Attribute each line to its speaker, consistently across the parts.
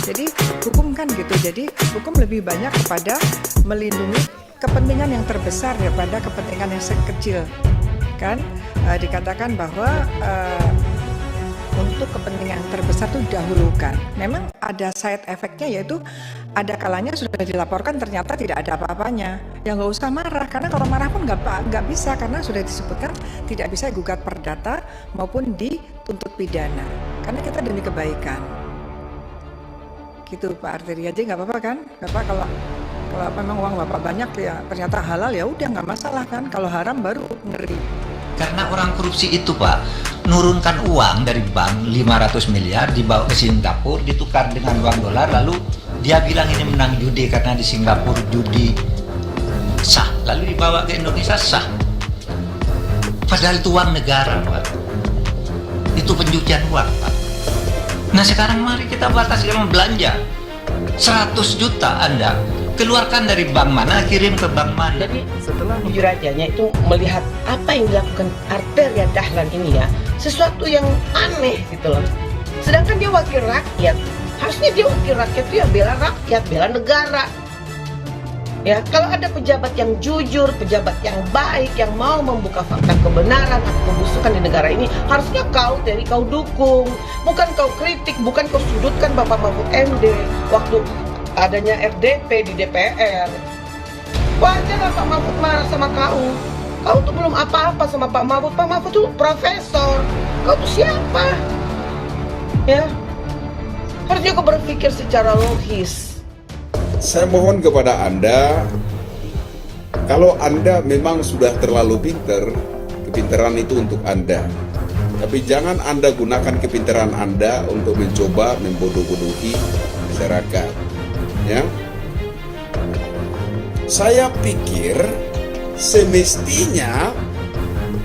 Speaker 1: Jadi hukum kan gitu, jadi hukum lebih banyak kepada melindungi kepentingan yang terbesar daripada kepentingan yang sekecil. Kan dikatakan bahwa untuk kepentingan terbesar itu dahulukan. Memang ada side effect-nya, yaitu ada kalanya sudah dilaporkan ternyata tidak ada apa-apanya. Ya nggak usah marah, karena kalau marah pun nggak bisa, karena sudah disebutkan tidak bisa gugat perdata maupun dituntut pidana. Karena kita demi kebaikan. Gitu Pak Arteria, jadi nggak apa-apa kan? Bapak kalau memang uang Bapak banyak ya ternyata halal, ya udah nggak masalah kan. Kalau haram baru ngeri.
Speaker 2: Karena orang korupsi itu Pak, nurunkan uang dari bank 500 miliar dibawa ke Singapura, ditukar dengan uang dolar, lalu dia bilang ini menang judi karena di Singapura judi sah, lalu dibawa ke Indonesia sah. Padahal itu uang negara Pak, itu pencucian uang Pak. Nah sekarang mari kita batasi dengan belanja 100 juta Anda keluarkan dari bank mana, kirim ke bank mana.
Speaker 3: Jadi setelah jujur ajanya itu melihat apa yang dilakukan Arteria Dahlan ini ya, sesuatu yang aneh gitu loh. Sedangkan dia wakil rakyat, harusnya dia wakil rakyat itu ya bela rakyat, bela negara. Ya, kalau ada pejabat yang jujur, pejabat yang baik, yang mau membuka fakta kebenaran atau kebusukan di negara ini, harusnya kau dukung, bukan kau kritik, bukan kau sudutkan Bapak Mahfud MD waktu adanya RDP di DPR. Wajar lah Pak Mahfud marah sama kau. Kau tuh belum apa-apa sama Pak Mahfud. Pak Mahfud tuh profesor. Kau tuh siapa? Ya, harusnya kau berpikir secara logis.
Speaker 4: Saya mohon kepada Anda, kalau Anda memang sudah terlalu pintar, kepintaran itu untuk Anda. Tapi jangan Anda gunakan kepintaran Anda untuk mencoba membodoh-bodohi masyarakat. Ya, saya pikir semestinya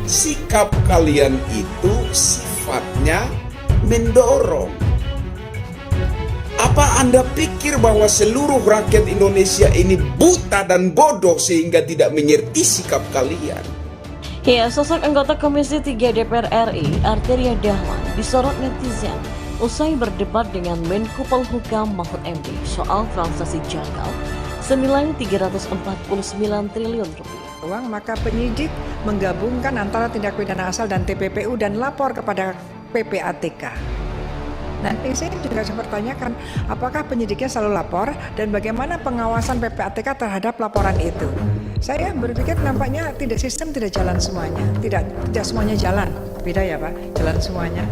Speaker 4: sikap kalian itu sifatnya mendorong. Apa Anda pikir bahwa seluruh rakyat Indonesia ini buta dan bodoh sehingga tidak mengerti sikap kalian?
Speaker 5: Ya, sosok anggota Komisi 3 DPR RI, Arteria Dahlan, disorot netizen usai berdebat dengan Menko Polhukam Mahfud MD soal transaksi janggal senilai 349 triliun rupiah.
Speaker 1: Uang, maka penyidik menggabungkan antara tindak pidana asal dan TPPU dan lapor kepada PPATK. Nanti saya juga pertanyakan, apakah penyidiknya selalu lapor dan bagaimana pengawasan PPATK terhadap laporan itu? Saya berpikir nampaknya sistem tidak jalan semuanya, tidak semuanya jalan. Beda ya Pak, jalan semuanya.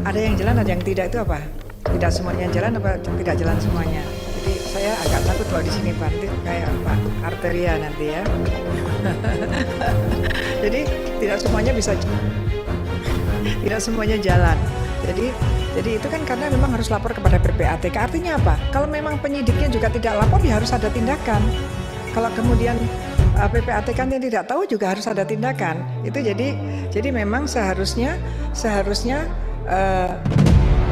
Speaker 1: Ada yang jalan, ada yang tidak, itu apa? Tidak semuanya jalan apa tidak jalan semuanya? Jadi saya agak takut kalau di sini Pak, nanti kayak Pak Arteria nanti ya. Jadi tidak semuanya jalan. Jadi itu kan karena memang harus lapor kepada PPATK. Artinya apa? Kalau memang penyidiknya juga tidak lapor, ya harus ada tindakan. Kalau kemudian PPATK-nya tidak tahu, juga harus ada tindakan. Itu jadi memang seharusnya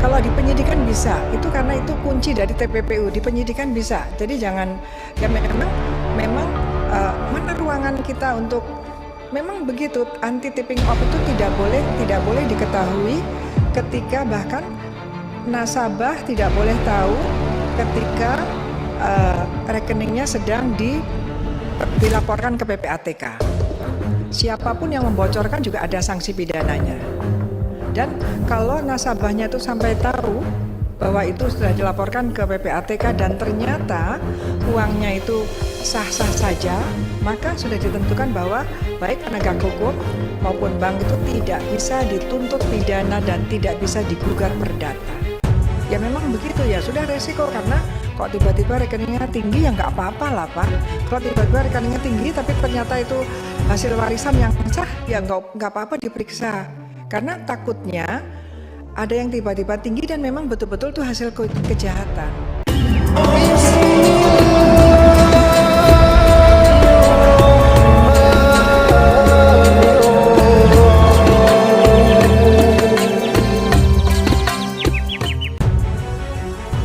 Speaker 1: kalau di penyidikan bisa, itu karena itu kunci dari TPPU, di penyidikan bisa. Jadi jangan ya memang mana ruangan kita untuk memang begitu, anti tipping off itu tidak boleh diketahui ketika bahkan nasabah tidak boleh tahu ketika rekeningnya sedang dilaporkan ke PPATK. Siapapun yang membocorkan juga ada sanksi pidananya. Dan kalau nasabahnya itu sampai tahu bahwa itu sudah dilaporkan ke PPATK dan ternyata uangnya itu sah-sah saja, maka sudah ditentukan bahwa baik penegak hukum maupun bank itu tidak bisa dituntut pidana dan tidak bisa digugat perdata. Ya memang begitu ya, sudah resiko, karena kok tiba-tiba rekeningnya tinggi ya nggak apa-apa lah Pak. Kalau tiba-tiba rekeningnya tinggi tapi ternyata itu hasil warisan yang sah, ya nggak apa-apa diperiksa. Karena takutnya ada yang tiba-tiba tinggi dan memang betul-betul itu hasil kejahatan.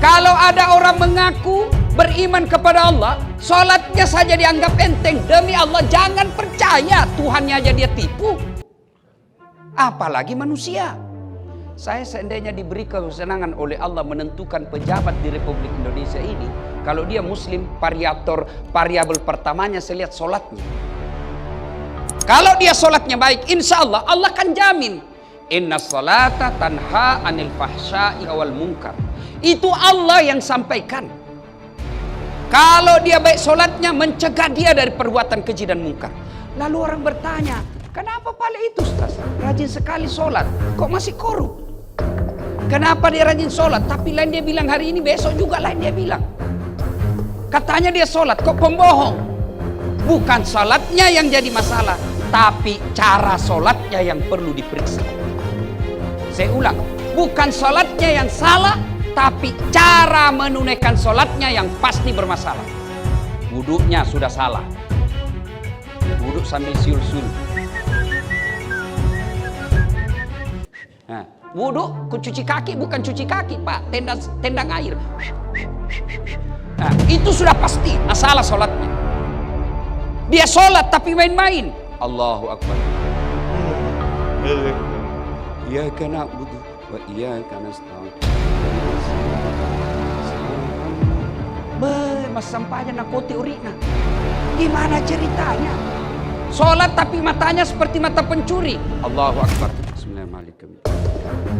Speaker 6: Kalau ada orang mengaku beriman kepada Allah, sholatnya saja dianggap enteng. Demi Allah, jangan percaya Tuhannya aja dia tipu. Apalagi manusia. Saya seandainya diberi kesenangan oleh Allah menentukan pejabat di Republik Indonesia ini, kalau dia muslim, variabel pertamanya saya lihat sholatnya. Kalau dia sholatnya baik, insya Allah Allah akan jamin. Inna sholata tanha anil fahsya'i wal munkar. Itu Allah yang sampaikan. Kalau dia baik sholatnya, mencegah dia dari perbuatan keji dan munkar. Lalu orang bertanya, kenapa Pale itu Ustaz? Rajin sekali sholat, kok masih korup? Kenapa dia rajin sholat, tapi lain dia bilang hari ini, besok juga lain dia bilang. Katanya dia sholat, kok pembohong? Bukan sholatnya yang jadi masalah, tapi cara sholatnya yang perlu diperiksa. Saya ulang, bukan sholatnya yang salah, tapi cara menunaikan sholatnya yang pasti bermasalah. Wuduknya sudah salah, wuduk sambil siul-siul. Nah, wuduk cuci kaki bukan cuci kaki Pak, tendang air. Nah, itu sudah pasti masalah sholatnya. Dia sholat tapi main-main. Allahu Akbar. Iyyaka na'budu wa iyyaka nasta'in. Mas sampahnya nakoti urina. Gimana ceritanya? Sholat tapi matanya seperti mata pencuri. Allahu Akbar. Bismillahirrahmanirrahim.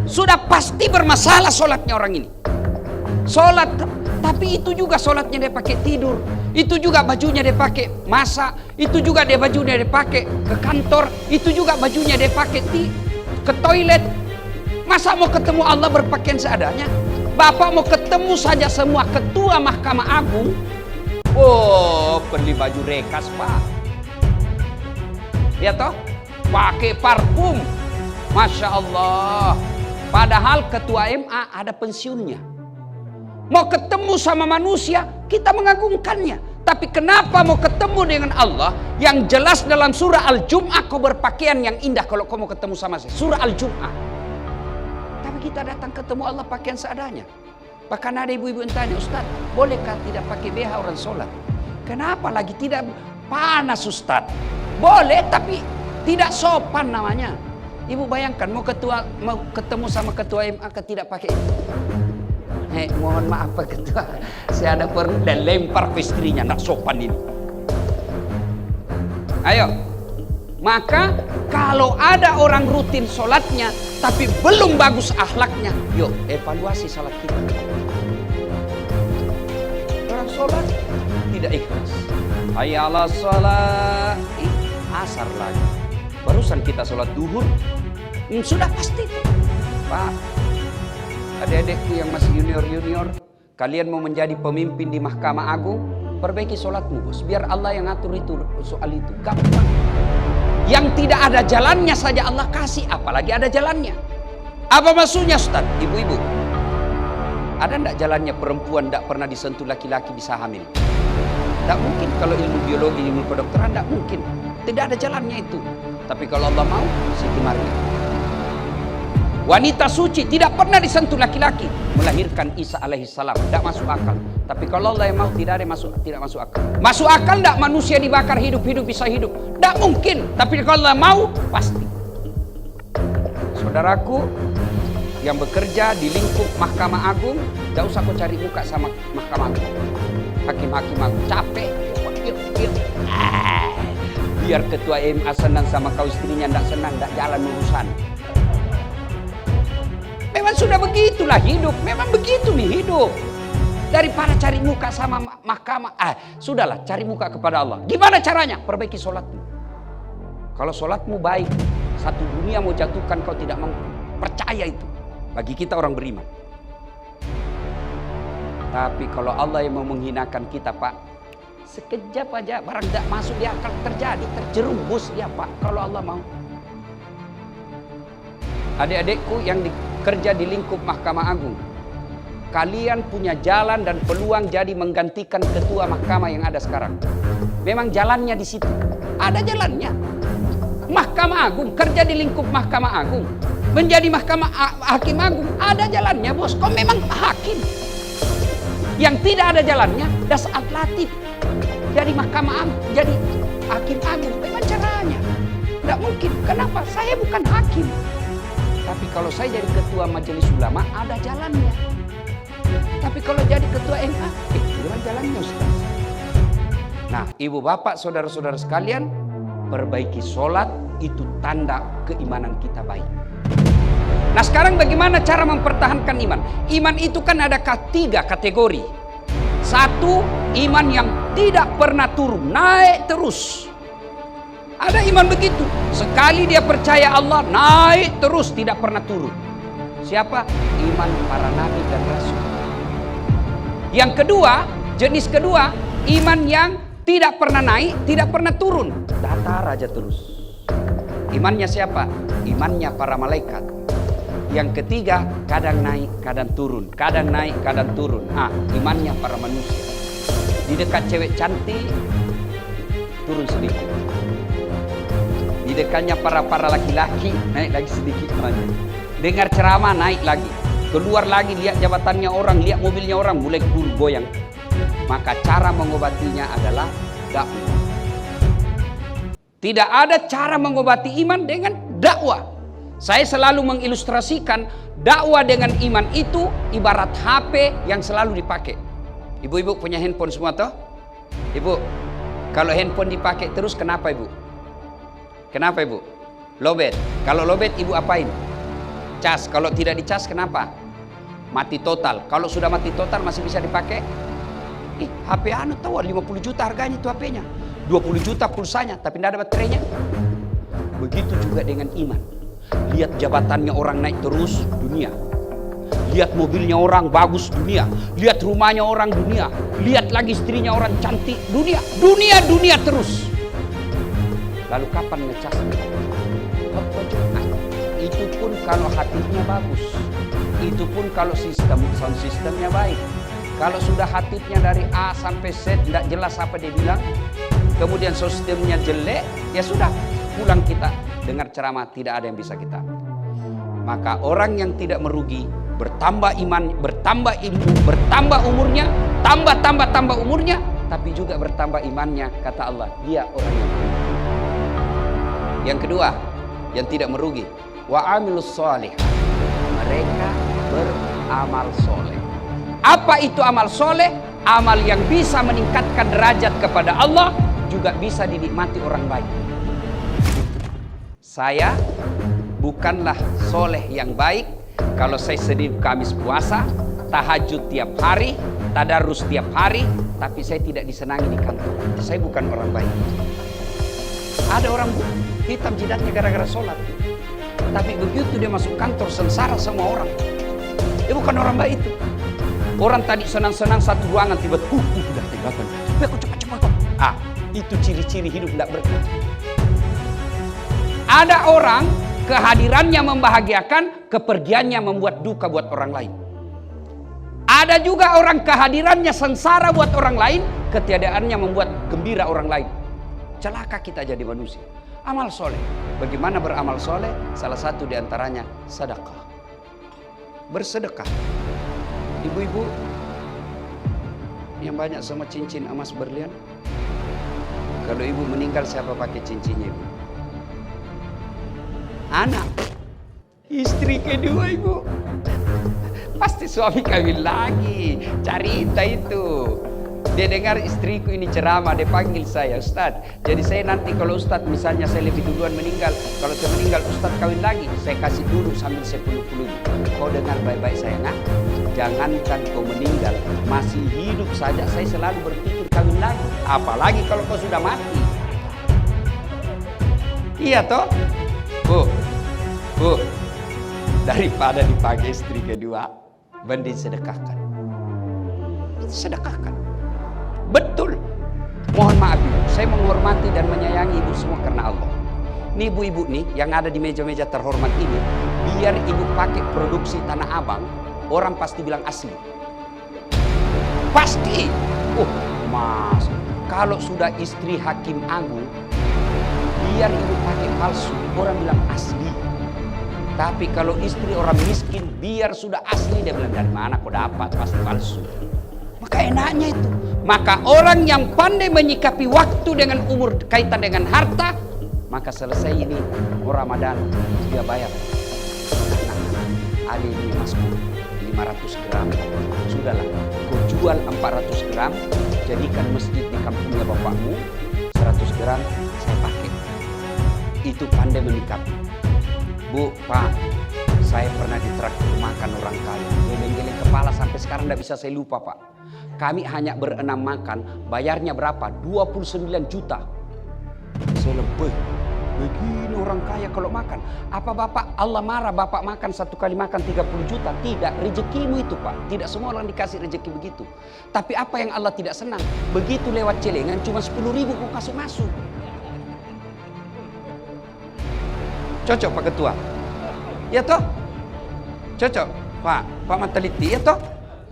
Speaker 6: Sudah pasti bermasalah sholatnya orang ini. Sholat, tapi itu juga sholatnya dia pakai tidur. Itu juga bajunya dia pakai masak. Itu juga dia bajunya dia pakai ke kantor. Itu juga bajunya dia pakai ke toilet. Masa mau ketemu Allah berpakaian seadanya? Bapak mau ketemu saja semua ketua Mahkamah Agung. Oh, beli baju rekas Pak. Ya toh? Pakai parfum. Masya Allah. Padahal ketua MA ada pensiunnya. Mau ketemu sama manusia, kita mengagungkannya. Tapi kenapa mau ketemu dengan Allah yang jelas dalam surah Al-Jum'ah kau berpakaian yang indah kalau kau mau ketemu sama saya. Surah Al-Jum'ah. Tapi kita datang ketemu Allah pakaian seadanya. Bahkan ada ibu-ibu yang tanya, Ustaz, bolehkah tidak pakai BH orang sholat? Kenapa lagi tidak panas Ustaz? Boleh tapi tidak sopan namanya. Ibu bayangkan mau ketemu sama ketua MA tidak pakai itu. Mohon maaf Pak Ketua, saya ada perlu dan lempar ke istrinya, nak sopan ini. Ayo, maka kalau ada orang rutin sholatnya tapi belum bagus akhlaknya, yuk evaluasi sholat kita. Orang sholat tidak ikhlas. Hayya 'alas sholat, asar lagi. Barusan kita sholat duhur, sudah pasti Pak. Adik-adikku yang masih junior-junior, kalian mau menjadi pemimpin di Mahkamah Agung, perbaiki sholatmu bos. Biar Allah yang ngatur itu soal itu. Gampang. Yang tidak ada jalannya saja Allah kasih, apalagi ada jalannya. Apa maksudnya Ustaz? Ibu-ibu, ada enggak jalannya perempuan tidak pernah disentuh laki-laki bisa hamil? Tidak mungkin. Kalau ilmu biologi, ilmu kedokteran tidak mungkin. Tidak ada jalannya itu. Tapi kalau Allah mau, Siti Maryam, wanita suci, tidak pernah disentuh laki-laki, melahirkan Isa alaihissalam, tidak masuk akal. Tapi kalau Allah yang mau, tidak masuk akal. Masuk akal tidak manusia dibakar hidup-hidup bisa hidup? Tidak mungkin. Tapi kalau Allah mau, pasti. Saudaraku yang bekerja di lingkup Mahkamah Agung, tidak usah kau cari muka sama Mahkamah Agung. Hakim-hakim Agung capek. Biar ketua MA senang sama kau, istrinya tidak senang, tidak jalan urusan. Memang sudah begitulah hidup. Memang begitu nih hidup. Daripada cari muka sama mahkamah, sudahlah cari muka kepada Allah. Gimana caranya? Perbaiki sholatmu. Kalau sholatmu baik, satu dunia mau jatuhkan kau tidak mampu. Percaya itu. Bagi kita orang beriman. Tapi kalau Allah yang mau menghinakan kita Pak, sekejap aja barang tidak masuk di akal terjadi, terjerumus dia Pak. Kalau Allah mau. Adik-adikku yang kerja di lingkup Mahkamah Agung, kalian punya jalan dan peluang jadi menggantikan ketua mahkamah yang ada sekarang. Memang jalannya di situ. Ada jalannya. Mahkamah Agung, kerja di lingkup Mahkamah Agung, menjadi hakim agung, ada jalannya bos. Kau memang hakim. Yang tidak ada jalannya, das atlatif. Jadi mahkamah agung, jadi hakim agung. Memang caranya. Tidak mungkin. Kenapa? Saya bukan hakim. Tapi kalau saya jadi ketua majelis ulama, ada jalannya. Tapi kalau jadi ketua MA, gimana jalannya Ustaz? Nah, ibu bapak, saudara-saudara sekalian, perbaiki sholat, itu tanda keimanan kita baik. Nah, sekarang bagaimana cara mempertahankan iman? Iman itu kan ada 3 kategori. 1, iman yang tidak pernah turun, naik terus. Ada iman begitu, sekali dia percaya Allah, naik terus, tidak pernah turun. Siapa? Iman para nabi dan rasul. Yang kedua, jenis kedua, iman yang tidak pernah naik, tidak pernah turun, datar aja terus. Imannya siapa? Imannya para malaikat. Yang ketiga, kadang naik, kadang turun, kadang naik, kadang turun. Imannya para manusia. Di dekat cewek cantik, turun sedikit. Di dekatnya para laki-laki, naik lagi sedikit imannya. Dengar ceramah, naik lagi. Keluar lagi, lihat jabatannya orang, lihat mobilnya orang, mulai goyang. Maka cara mengobatinya adalah dakwah. Tidak ada cara mengobati iman dengan dakwah. Saya selalu mengilustrasikan dakwah dengan iman itu ibarat HP yang selalu dipakai. Ibu-ibu punya handphone semua toh? Ibu, kalau handphone dipakai terus kenapa ibu? Kenapa ibu? Lowbat. Kalau lowbat ibu apain? Cas. Kalau tidak dicas kenapa? Mati total. Kalau sudah mati total masih bisa dipakai? HP tahu 50 juta harganya itu HP-nya. 20 juta pulsanya tapi tidak ada baterainya. Begitu juga dengan iman. Lihat jabatannya orang naik terus, dunia. Lihat mobilnya orang bagus, dunia. Lihat rumahnya orang, dunia. Lihat lagi istrinya orang cantik, dunia. Dunia terus. Lalu kapan ngecasnya? Itu pun kalau hatinya bagus. Itu pun kalau sound sistemnya baik. Kalau sudah hatinya dari A sampai Z tidak jelas apa dia bilang, kemudian sistemnya jelek, ya sudah, pulang kita dengar ceramah, tidak ada yang bisa kita. Maka orang yang tidak merugi, bertambah iman, bertambah ilmu, bertambah umurnya, tambah umurnya, tapi juga bertambah imannya, kata Allah, dia orang yang merugi. Yang kedua, yang tidak merugi, wa amilus sholih, mereka beramal soleh. Apa itu amal soleh? Amal yang bisa meningkatkan derajat kepada Allah, juga bisa dinikmati orang baik. Saya bukanlah soleh yang baik kalau saya Senin Kamis puasa, tahajud tiap hari, tadarus tiap hari, tapi saya tidak disenangi di kantor. Saya bukan orang baik. Ada orang hitam jidatnya gara-gara sholat, tapi begitu dia masuk kantor sengsara semua orang. Dia bukan orang baik itu. Orang tadi senang-senang satu ruangan tiba-tiba udah tinggalkan. Tapi aku cepat-cepat. Itu ciri-ciri hidup tidak berkah. Ada orang kehadirannya membahagiakan, kepergiannya membuat duka buat orang lain. Ada juga orang kehadirannya sengsara buat orang lain, ketiadaannya membuat gembira orang lain. Celaka kita jadi manusia. Amal soleh. Bagaimana beramal soleh? Salah satu diantaranya sedekah. Bersedekah. Ibu-ibu yang banyak sama cincin emas berlian, kalau ibu meninggal siapa pakai cincinnya ibu? Anak, istri kedua ibu. Pasti suami kawin lagi, cerita itu. Dia dengar istriku ini ceramah, dia panggil saya, Ustadz. Jadi saya nanti kalau Ustadz misalnya saya lebih duluan meninggal, kalau saya meninggal Ustadz kawin lagi, saya kasih duduk sambil saya peluk-peluk. Kau dengar baik-baik saya nak, jangankan kau meninggal, masih hidup saja saya selalu berpikir kawin lagi. Apalagi kalau kau sudah mati. Iya toh? Bu, daripada dipakai istri kedua, mending sedekahkan. Sedekahkan. Betul. Mohon maaf ibu, saya menghormati dan menyayangi ibu semua karena Allah. Nih ibu-ibu nih yang ada di meja-meja terhormat ini, biar ibu pakai produksi Tanah Abang, orang pasti bilang asli. Pasti. Mas, kalau sudah istri Hakim Agung, biar ibu pakai palsu, orang bilang asli. Tapi kalau istri orang miskin, biar sudah asli, dia bilang dari mana kau dapat, pasti palsu. Maka enaknya itu. Maka orang yang pandai menyikapi waktu dengan umur kaitan dengan harta, maka selesai ini Ramadan dia bayar. ada ini masku 500 gram, sudahlah, kau jual 400 gram, jadikan masjid di kampungnya bapakmu, 100 gram saya pakai. Itu pandai menikapi. Bu, Pak, saya pernah ditraktir makan orang kaya, geleng-geleng kepala sampai sekarang tidak bisa saya lupa, Pak. Kami hanya berenam makan, bayarnya berapa? 29 juta. Saya lebih. Begini orang kaya kalau makan. Apa Bapak Allah marah Bapak makan satu kali makan 30 juta? Tidak, rezekimu itu Pak. Tidak semua orang dikasih rezeki begitu. Tapi apa yang Allah tidak senang? Begitu lewat celengan cuma 10.000 kau kasih masuk. Cocok Pak Ketua? Ya toh? Cocok Pak Mataliti, ya toh?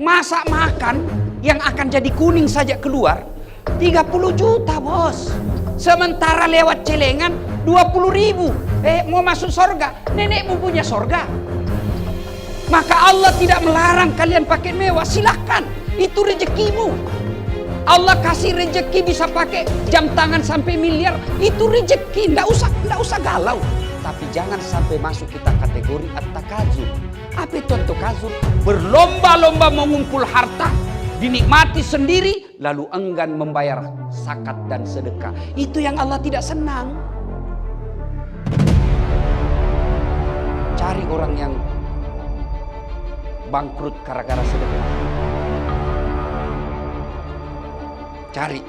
Speaker 6: Masa makan yang akan jadi kuning saja keluar 30 juta bos. Sementara lewat celengan 20.000. Mau masuk sorga, nenekmu punya sorga. Maka Allah tidak melarang kalian pakai mewah, silahkan. Itu rezekimu. Allah kasih rezeki bisa pakai jam tangan sampai miliar, itu rezeki, ndak usah galau. Tapi jangan sampai masuk kita kategori at-takazur. Apa itu at-takazur? Berlomba-lomba mengumpul harta, dinikmati sendiri, lalu enggan membayar zakat dan sedekah. Itu yang Allah tidak senang. Cari orang yang bangkrut gara-gara sedekah. Cari.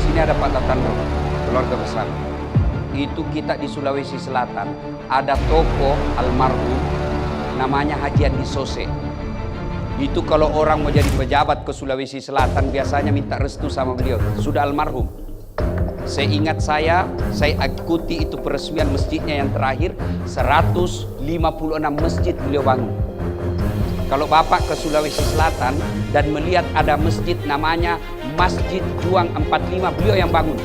Speaker 6: Sini ada Pak Tatandro, keluarga besar. Itu kita di Sulawesi Selatan ada toko almarhum namanya Haji Andi Sose. Itu kalau orang mau jadi pejabat ke Sulawesi Selatan biasanya minta restu sama beliau. Sudah almarhum. Saya ingat saya ikuti itu peresmian masjidnya yang terakhir, 156 masjid beliau bangun. Kalau Bapak ke Sulawesi Selatan dan melihat ada masjid namanya Masjid Juang 45, beliau yang bangun.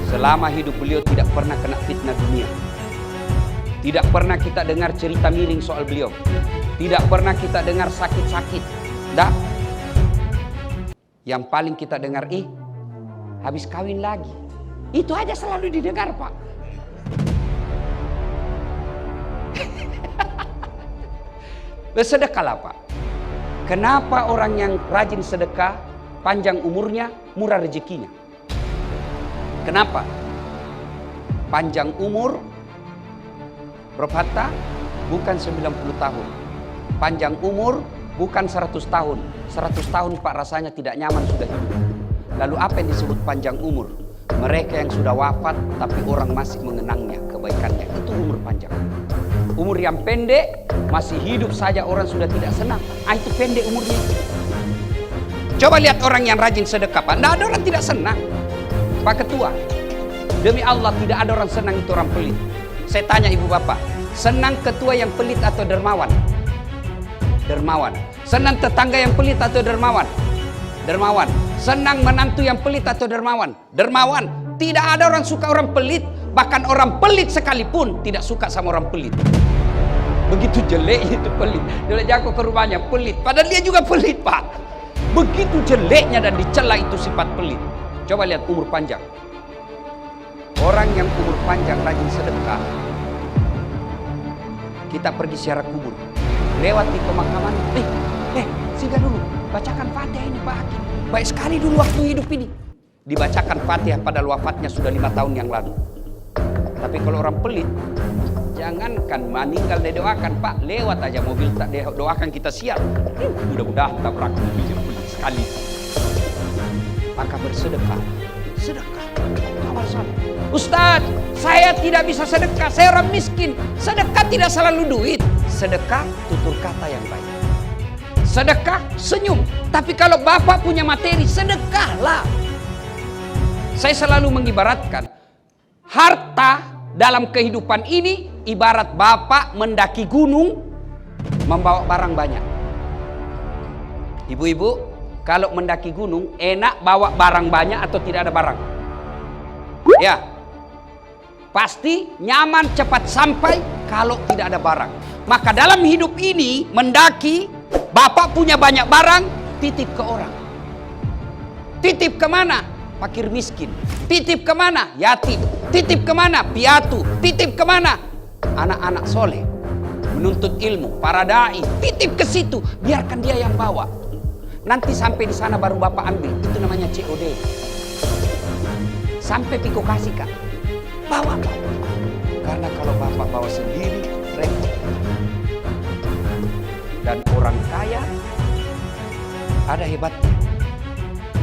Speaker 6: Selama hidup beliau tidak pernah kena fitnah dunia. Tidak pernah kita dengar cerita miring soal beliau. Tidak pernah kita dengar sakit-sakit. Tidak. Yang paling kita dengar, habis kawin lagi. Itu aja selalu didengar, Pak. Bersedekahlah, Pak. Kenapa orang yang rajin sedekah, panjang umurnya, murah rezekinya? Kenapa? Panjang umur, Prof. Hatta, bukan 90 tahun. Panjang umur, bukan 100 tahun. 100 tahun Pak rasanya tidak nyaman sudah hidup. Lalu apa yang disebut panjang umur? Mereka yang sudah wafat tapi orang masih mengenangnya, kebaikannya. Itu umur panjang. Umur yang pendek, masih hidup saja orang sudah tidak senang. Itu pendek umurnya. Coba lihat orang yang rajin sedekah, Pak. Tidak ada orang tidak senang. Pak Ketua, demi Allah tidak ada orang senang itu orang pelit. Saya tanya ibu bapak, senang ketua yang pelit atau dermawan? Dermawan. Senang tetangga yang pelit atau dermawan? Dermawan. Senang menantu yang pelit atau dermawan? Dermawan. Tidak ada orang suka orang pelit. Bahkan orang pelit sekalipun tidak suka sama orang pelit. Begitu jelek itu pelit. Dia jago ke rumahnya pelit. Padahal dia juga pelit, Pak. Begitu jeleknya dan dicela itu sifat pelit. Coba lihat umur panjang. Orang yang umur panjang rajin sedekah. Kita pergi ziarah kubur. Lewat di pemakaman. Singgah dulu. Bacakan Fatihah ini Pak Hakim. Baik sekali dulu waktu hidup ini. Dibacakan Fatihah padahal wafatnya sudah 5 tahun yang lalu. Tapi kalau orang pelit, jangankan meninggal didoakan, Pak. Lewat aja mobil tak doakan kita siap. Mudah-mudahan tabrak mobilnya pelit sekali. Maka bersedekah. Sedekah. Nomor 1. Ustaz, saya tidak bisa sedekah. Saya orang miskin. Sedekah tidak selalu duit. Sedekah tutur kata yang baik. Sedekah senyum. Tapi kalau Bapak punya materi, sedekahlah. Saya selalu mengibaratkan harta dalam kehidupan ini ibarat Bapak mendaki gunung membawa barang banyak. Ibu-ibu, kalau mendaki gunung enak bawa barang banyak atau tidak ada barang? Ya. Pasti nyaman cepat sampai kalau tidak ada barang. Maka dalam hidup ini mendaki, Bapak punya banyak barang, titip ke orang. Titip kemana? Fakir miskin. Titip kemana? Yatim. Titip kemana? Piatu. Titip kemana? anak-anak soleh, menuntut ilmu, para dai, titip ke situ, biarkan dia yang bawa. Nanti sampai di sana baru Bapak ambil, itu namanya COD. Sampai Piko kasih Kak, bawa Pak. Karena kalau Bapak bawa sendiri, repot. Dan orang kaya ada hebatnya,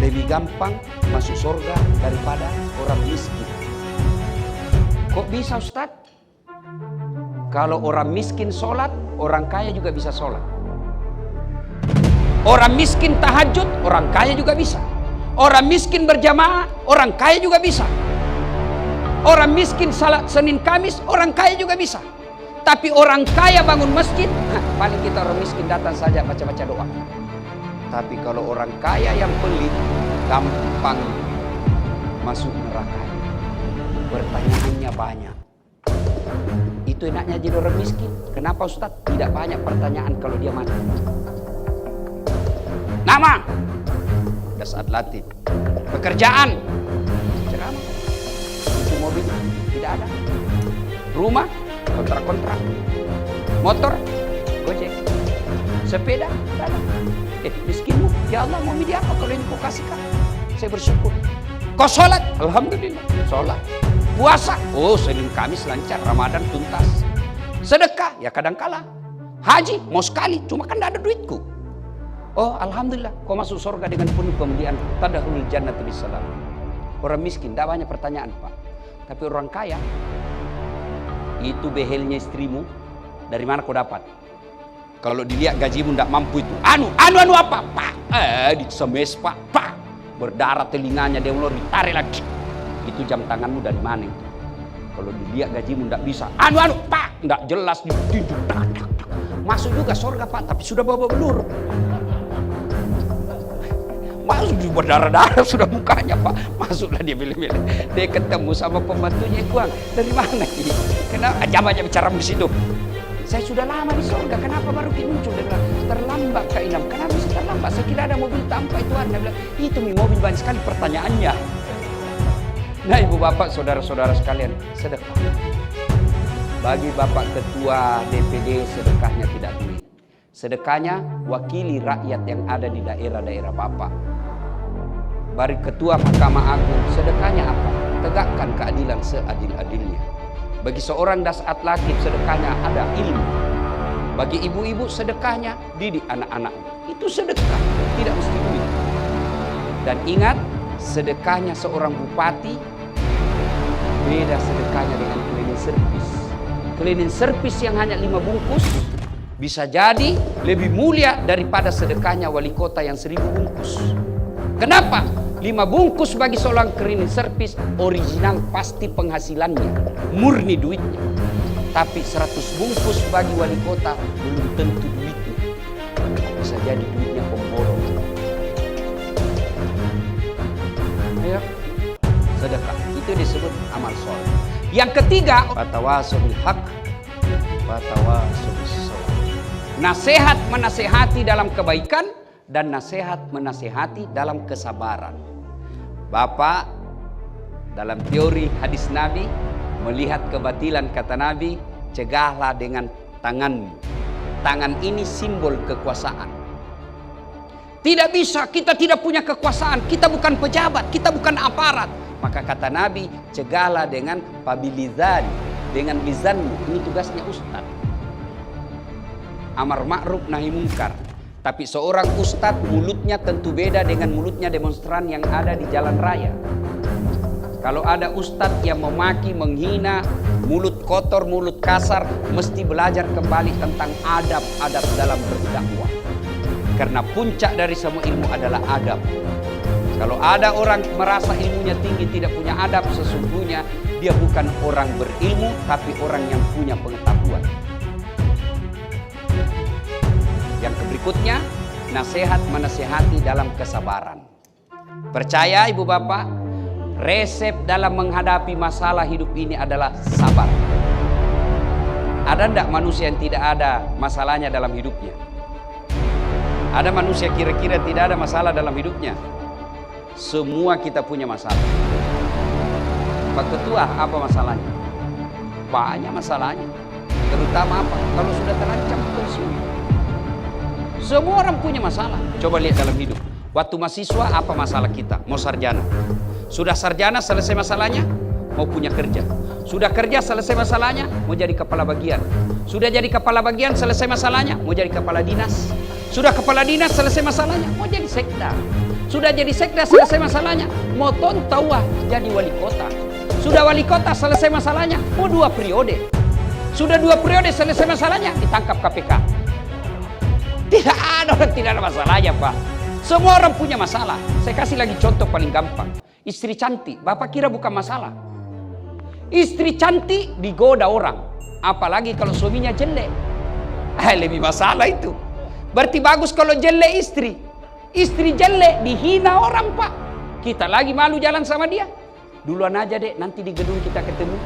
Speaker 6: lebih gampang masuk surga daripada orang miskin. Kok bisa Ustadz? Kalau orang miskin sholat, orang kaya juga bisa sholat. Orang miskin tahajud, orang kaya juga bisa. Orang miskin berjamaah, orang kaya juga bisa. Orang miskin salat Senin Kamis, orang kaya juga bisa. Tapi orang kaya bangun masjid, paling kita orang miskin datang saja baca-baca doa. Tapi kalau orang kaya yang pelit, gampang masuk neraka. Pertanyaannya banyak. Itu enaknya jadi orang miskin. Kenapa Ustadz? Tidak banyak pertanyaan kalau dia mati. Nama, udah saat latih. Pekerjaan, ceramah. Itu mobil, tidak ada. Rumah, kontrak-kontrak. Motor, gojek. Sepeda, tidak ada. Miskinmu, ya Allah mau media apa kalau ini kau kasihkan? Saya bersyukur. Kau sholat, alhamdulillah, sholat. Puasa, oh Senin Kamis lancar, Ramadan tuntas. Sedekah, ya kadang kala. Haji, mau sekali, cuma kan tidak ada duitku. Oh alhamdulillah, kau masuk surga dengan penuh kemuliaan. Tadkhulul jannata bisalam. Orang miskin, tidak banyak pertanyaan Pak. Tapi orang kaya, itu behelnya istrimu, dari mana kau dapat? Kalau dilihat gajimu tidak mampu itu, anu apa? Pak, disemes Pak, berdarah telinganya, dia mulai ditarik lagi. Itu jam tanganmu dari mana itu? Kalau dilihat gajimu tidak bisa, Pak, tidak jelas ditinjuk. Masuk juga surga Pak, tapi sudah bawa belur. Masuk berdarah-darah sudah mukanya Pak. Masuklah dia milih-milih. Dia ketemu sama pembantunya, Kuang, dari mana ini? Kenapa? Aja bicara di situ. Saya sudah lama di surga, kenapa baru muncul? Dia bilang, terlambat Kak Inam. Kenapa bisa terlambat? Saya kira ada mobil tanpa itu. Dia bilang, itu mobil banyak sekali pertanyaannya. Nah ibu bapak, saudara-saudara sekalian, sedekah. Bagi bapak ketua DPD, sedekahnya tidak duit. Sedekahnya wakili rakyat yang ada di daerah-daerah bapak. Bagi ketua Mahkamah Agung, sedekahnya apa? Tegakkan keadilan seadil-adilnya. Bagi seorang dasat lakib, sedekahnya ada ilmu. Bagi ibu-ibu, sedekahnya didik anak-anak. Itu sedekah, tidak mesti duit. Dan ingat, sedekahnya seorang bupati beda sedekahnya dengan cleaning service. Cleaning service yang hanya 5 bungkus bisa jadi lebih mulia daripada sedekahnya wali kota yang 1000 bungkus. Kenapa? 5 bungkus bagi seorang cleaning service original pasti penghasilannya, murni duitnya. Tapi 100 bungkus bagi wali kota belum tentu duitnya. Bisa jadi duitnya pemborong. Ayo, sedekah. Itu disebut amal soleh. Yang ketiga, watawasul bil haq, watawasul bis sabr. Nasihat menasehati dalam kebaikan dan nasihat menasehati dalam kesabaran. Bapak dalam teori hadis Nabi melihat kebatilan, kata Nabi, cegahlah dengan tanganmu. Tangan ini simbol kekuasaan. Tidak bisa, kita tidak punya kekuasaan, kita bukan pejabat, kita bukan aparat. Maka kata Nabi, cegahlah dengan pabilizan, dengan lisanmu. Ini tugasnya ustadz. Amar ma'ruf nahi mungkar. Tapi seorang ustadz mulutnya tentu beda dengan mulutnya demonstran yang ada di jalan raya. Kalau ada ustadz yang memaki, menghina, mulut kotor, mulut kasar, mesti belajar kembali tentang adab-adab dalam berdakwah. Karena puncak dari semua ilmu adalah adab. Kalau ada orang merasa ilmunya tinggi tidak punya adab, sesungguhnya dia bukan orang berilmu, tapi orang yang punya pengetahuan. Yang berikutnya, nasihat menasehati dalam kesabaran. Percaya ibu bapak, resep dalam menghadapi masalah hidup ini adalah sabar. Ada enggak manusia yang tidak ada masalahnya dalam hidupnya? Ada manusia kira-kira tidak ada masalah dalam hidupnya? Semua kita punya masalah. Pak Ketua, apa masalahnya? Banyak masalahnya. Terutama apa? Kalau sudah terancam pensiun. Semua orang punya masalah. Coba lihat dalam hidup. Waktu mahasiswa apa masalah kita? Mau sarjana. Sudah sarjana selesai masalahnya, mau punya kerja. Sudah kerja selesai masalahnya, mau jadi kepala bagian. Sudah jadi kepala bagian selesai masalahnya, mau jadi kepala dinas. Sudah kepala dinas selesai masalahnya, mau jadi sekda. Sudah jadi sekda selesai masalahnya, mau tontauah jadi wali kota. Sudah wali kota selesai masalahnya, mau 2 periode. Sudah 2 periode selesai masalahnya, ditangkap KPK. Tidak ada orang tidak ada masalahnya, Pak. Semua orang punya masalah. Saya kasih lagi contoh paling gampang. Istri cantik, Bapak kira bukan masalah. Istri cantik digoda orang, apalagi kalau suaminya jelek. Lebih masalah itu. Berarti bagus kalau jelek istri. Istri jelek dihina orang, Pak. Kita lagi malu jalan sama dia. Duluan aja dek, nanti di gedung kita ketemu.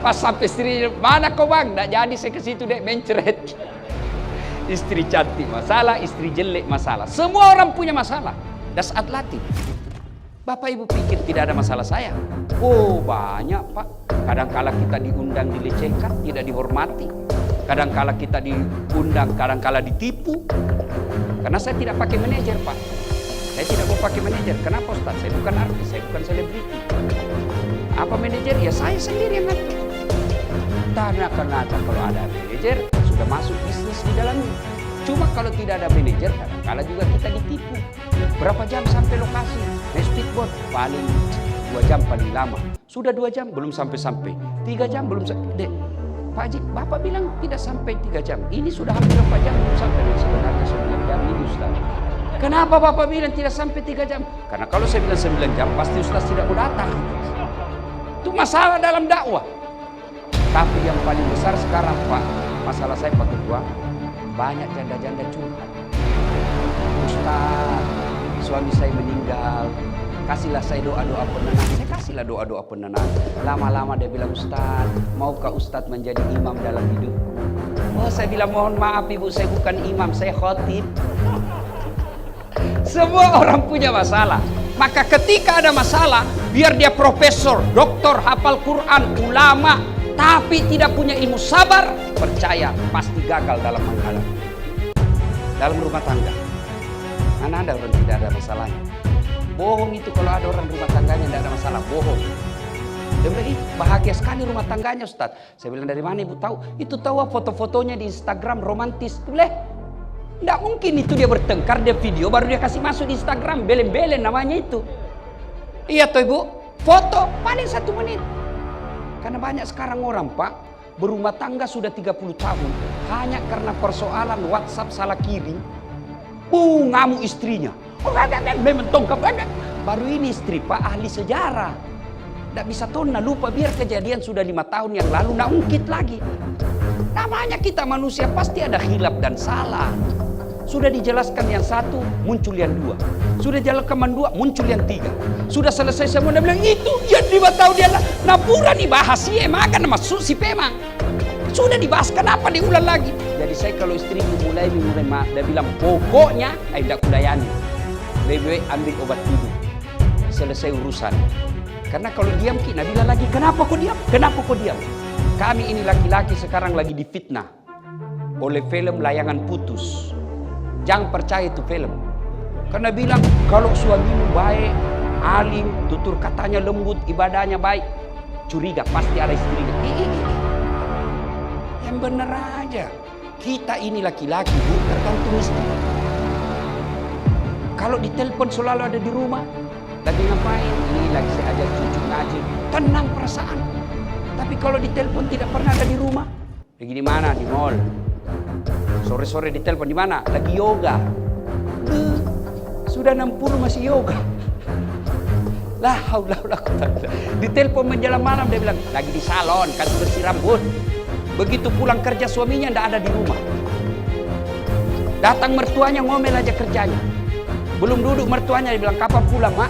Speaker 6: Pas sampai istri, mana kau bang? Nggak jadi saya ke situ dek, mencret. Istri cantik masalah, istri jelek masalah. Semua orang punya masalah. Dan saat latih, Bapak Ibu pikir tidak ada masalah saya? Oh banyak Pak. Kadangkala kita diundang dilecehkan, tidak dihormati. Kadangkala kita diundang, kadangkala ditipu. Karena saya tidak pakai manajer Pak. Saya tidak mau pakai manajer. Kenapa Ustaz? Saya bukan artis, saya bukan selebriti. Apa manajer? Ya saya sendiri yang ngatur. Karena kalau ada manajer, sudah masuk bisnis di dalamnya. Cuma kalau tidak ada manajer, kadang-kala juga kita ditipu. Berapa jam sampai lokasi? Naik speedboat paling 2 jam paling lama. Sudah 2 jam belum sampai-sampai. 3 jam belum sampai. Dek, Pak Haji, Bapak bilang tidak sampai 3 jam. Ini sudah hampir 4 jam belum sampai. Sebenarnya 9 jam ini Ustaz. Kenapa Bapak bilang tidak sampai 3 jam? Karena kalau saya bilang 9 jam pasti Ustaz tidak mau datang. Itu masalah dalam dakwah. Tapi yang paling besar sekarang Pak, masalah saya Pak Ketua, banyak janda-janda curhat. Ustaz, suami saya meninggal, kasihlah saya doa-doa penenang. Saya kasihlah doa-doa penenang. Lama-lama dia bilang, Ustaz, maukah Ustaz menjadi imam dalam hidup? Oh, saya bilang mohon maaf Ibu, saya bukan imam, saya khotib. Semua orang punya masalah. Maka ketika ada masalah, biar dia profesor, doktor, hafal Quran, ulama, tapi tidak punya ilmu sabar, percaya pasti gagal dalam menghadapi. Dalam rumah tangga, mana ada orang tidak ada masalahnya? Bohong itu kalau ada orang rumah tangganya tidak ada masalah, bohong. Dia bilang, bahagia sekali rumah tangganya Ustaz. Saya bilang, dari mana Ibu tahu? Itu tahu foto-fotonya di Instagram romantis. Boleh? Tidak mungkin itu dia bertengkar, dia video, baru dia kasih masuk di Instagram, belen-belen namanya itu. Iya toh Ibu, foto paling 1 menit. Karena banyak sekarang orang Pak, berumah tangga sudah 30 tahun, hanya karena persoalan WhatsApp salah kirim, ngamuk istrinya. Baru ini istri Pak, ahli sejarah. Tidak bisa tona, lupa biar kejadian sudah 5 tahun yang lalu, nak ungkit lagi. Namanya kita manusia pasti ada khilaf dan salah. Sudah dijelaskan yang 1, muncul yang 2. Sudah dijelaskan yang 2, muncul yang 3. Sudah selesai semua, dia bilang itu yang 5 tahun dia lah. Napura dibahas sih emang kan nama susi pemang. Sudah dibahas, kenapa diulang lagi? Jadi saya kalau istriku mulai dia bilang pokoknya tidak kulayani. Lebih baik ambil obat tidur. Selesai urusan. Karena kalau diam kita bilang lagi, kenapa kau diam? Kenapa kau diam? Kami ini laki-laki sekarang lagi difitnah oleh film Layangan Putus. Jangan percaya itu film. Karena bilang kalau suamimu baik, alim, tutur katanya lembut, ibadahnya baik, curiga pasti ada istrinya. Yang benar aja. Kita ini laki-laki Bu, tergantung istri. Kalau ditelepon selalu ada di rumah, lagi ngapain? Ini lagi saya ajak cucu ngaji, tenang perasaan. Tapi kalau ditelepon tidak pernah ada di rumah. Lagi di mana? Di mall. Sore-sore ditelepon di mana? Lagi yoga. Sudah 60 masih yoga. Lah haula wala quwwata. Ditelepon menjelang malam dia bilang lagi di salon, kan bersih rambut. Begitu pulang kerja suaminya tidak ada di rumah. Datang mertuanya ngomel aja kerjanya. Belum duduk mertuanya dia bilang kapan pulang mak?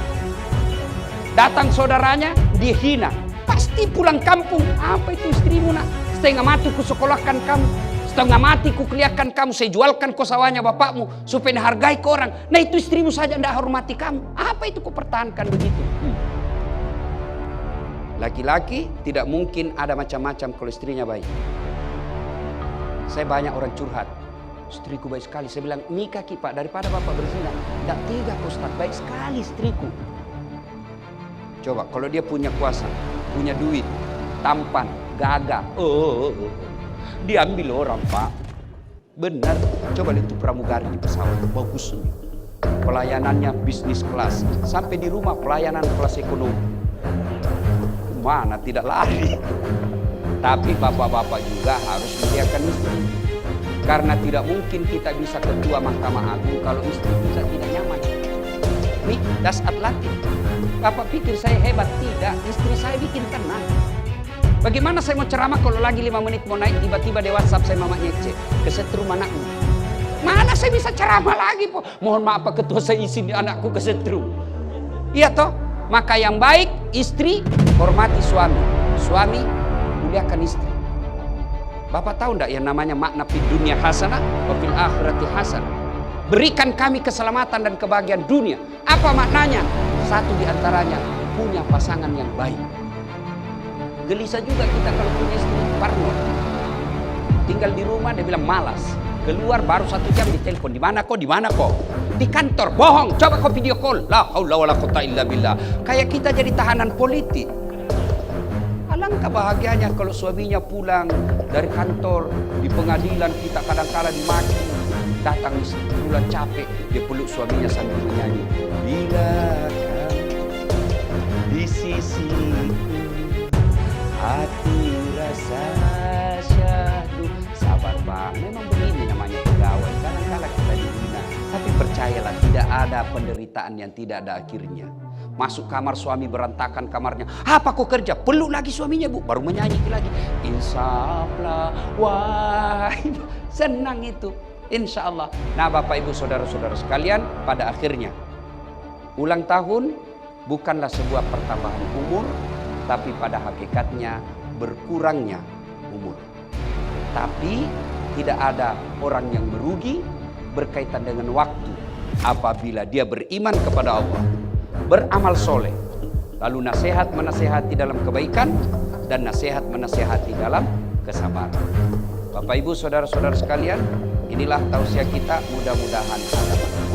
Speaker 6: Datang saudaranya dia hina. Pasti pulang kampung. Apa itu istrimu nak? Setengah mati ku sekolahkan kamu. Setengah mati ku kuliahkan kamu. Saya jualkan kau sawahnya bapakmu. Supaya dihargai ke orang. Nah itu istrimu saja tidak hormati kamu. Apa itu ku pertahankan begitu? Laki-laki tidak mungkin ada macam-macam kalau istrinya baik. Saya banyak orang curhat, istriku baik sekali. Saya bilang, nikah Ki Pak, daripada Bapak berzina. Tidak tega Ustaz, baik sekali istriku. Coba kalau dia punya kuasa, punya duit, tampan, gagah, diambil orang Pak. Benar, coba lihat itu pramugari di pesawat, bagus. Pelayanannya bisnis kelas, sampai di rumah pelayanan kelas ekonomi. Mana tidak lari. Tapi bapak-bapak juga harus memuliakan istri. Karena tidak mungkin kita bisa ketua Mahkamah Agung kalau istri kita tidak nyaman. Nih, das atlatif. Bapak pikir saya hebat? Tidak, istri saya bikin tenang. Bagaimana saya mau ceramah kalau lagi 5 menit mau naik, tiba-tiba di WhatsApp saya mamanya cek, kesetrum anakku. Mana saya bisa ceramah lagi po? Mohon maaf Pak Ketua, saya izin anakku kesetrum. Iya toh? Maka yang baik, istri hormati suami. Suami muliakan istri. Bapak tahu enggak yang namanya makna fid dunia hasanah wa fil akhirati hasanah. Berikan kami keselamatan dan kebahagiaan dunia. Apa maknanya? Satu di antaranya punya pasangan yang baik. Gelisah juga kita kalau punya istri parno. Tinggal di rumah dia bilang malas. Keluar baru 1 jam ditelepon. Di mana kok? Di mana kok? Di kantor. Bohong. Coba kau video call. La haula wala quwata illa billah. Kayak kita jadi tahanan politik. Alangkah bahagianya kalau suaminya pulang dari kantor, di pengadilan kita kadang-kala dimaki, datang pulang capek, dia peluk suaminya sambil menyanyi, bila kau di sisiku, hati rasa syahdu. Sabar Bang, memang begini namanya pegawai, kadang-kala kita dihina, tapi percayalah tidak ada penderitaan yang tidak ada akhirnya. Masuk kamar suami berantakan kamarnya. Apa kau kerja? Peluk lagi suaminya Bu. Baru menyanyi lagi. Insaflah wahai. Senang itu. Insya Allah. Nah Bapak Ibu Saudara-saudara sekalian. Pada akhirnya. Ulang tahun bukanlah sebuah pertambahan umur. Tapi pada hakikatnya berkurangnya umur. Tapi tidak ada orang yang merugi berkaitan dengan waktu. Apabila dia beriman kepada Allah. Beramal soleh, lalu nasihat menasehati dalam kebaikan dan nasihat menasehati dalam kesabaran. Bapak Ibu Saudara-saudara sekalian, inilah tausiah kita, mudah-mudahan ada manfaat.